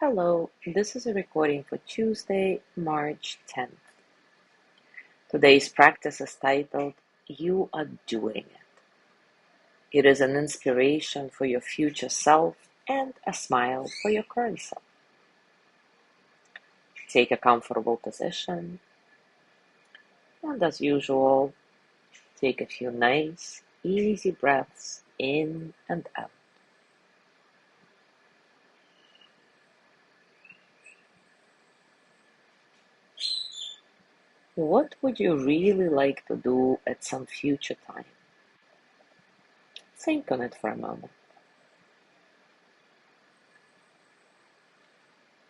Hello, this is a recording for Tuesday, March 10th. Today's practice is titled, You Are Doing It. It is an inspiration for your future self and a smile for your current self. Take a comfortable position, and as usual, take a few nice, easy breaths in and out. What would you really like to do at some future time? Think on it for a moment.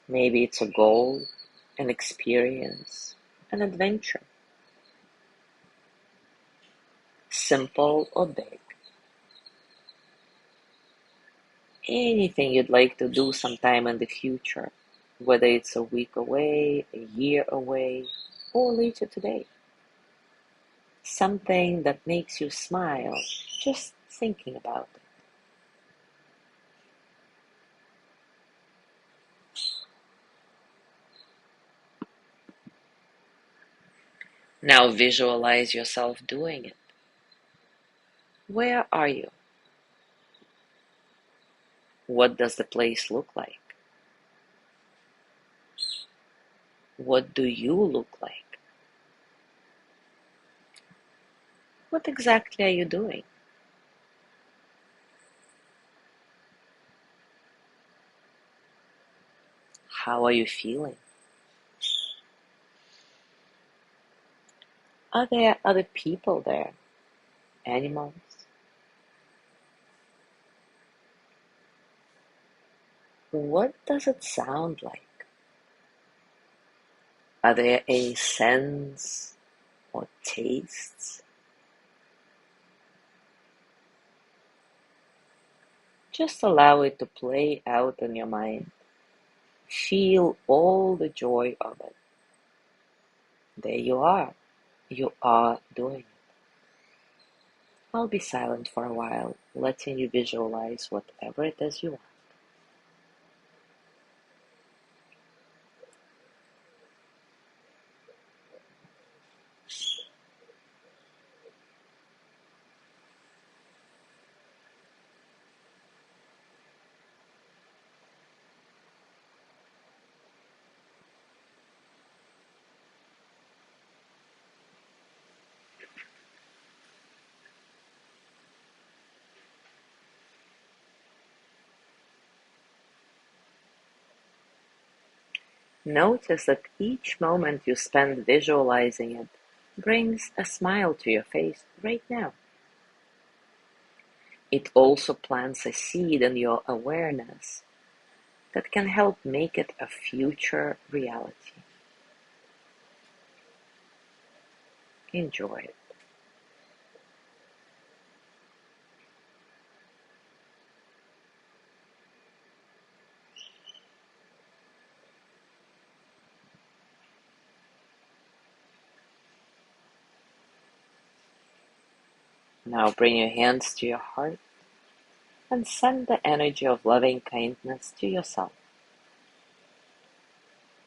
Maybe it's a goal, an experience, an adventure, simple or big. Anything you'd like to do sometime in the future, whether it's a week away, a year away, or later today. Something that makes you smile just thinking about it. Now visualize yourself doing it. Where are you? What does the place look like? What do you look like? What exactly are you doing? How are you feeling? Are there other people there? Animals? What does it sound like? Are there any scents or tastes? Just allow it to play out in your mind. Feel all the joy of it. There you are. You are doing it. I'll be silent for a while, letting you visualize whatever it is you want. Notice that each moment you spend visualizing it brings a smile to your face right now. It also plants a seed in your awareness that can help make it a future reality. Enjoy it. Now bring your hands to your heart and send the energy of loving kindness to yourself.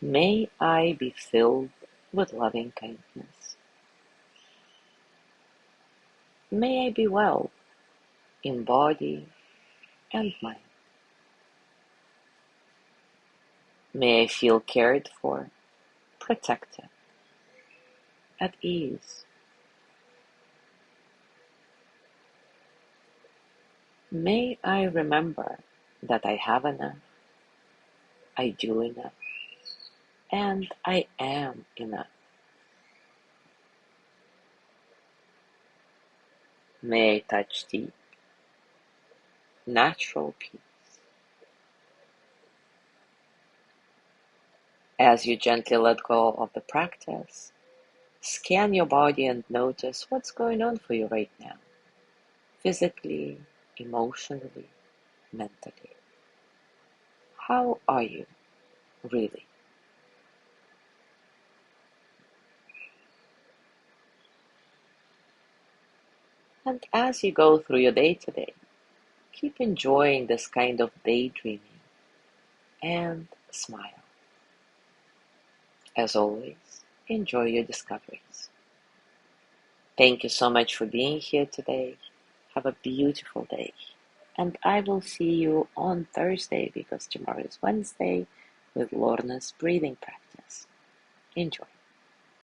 May I be filled with loving kindness. May I be well in body and mind. May I feel cared for, protected, at ease. May I remember that I have enough, I do enough, and I am enough. May I touch deep, natural peace. As you gently let go of the practice, scan your body and notice what's going on for you right now, physically, emotionally, mentally. How are you, really? And as you go through your day today, keep enjoying this kind of daydreaming and smile. As always, enjoy your discoveries. Thank you so much for being here today. Have a beautiful day. And I will see you on Thursday because tomorrow is Wednesday with Lorna's breathing practice. Enjoy.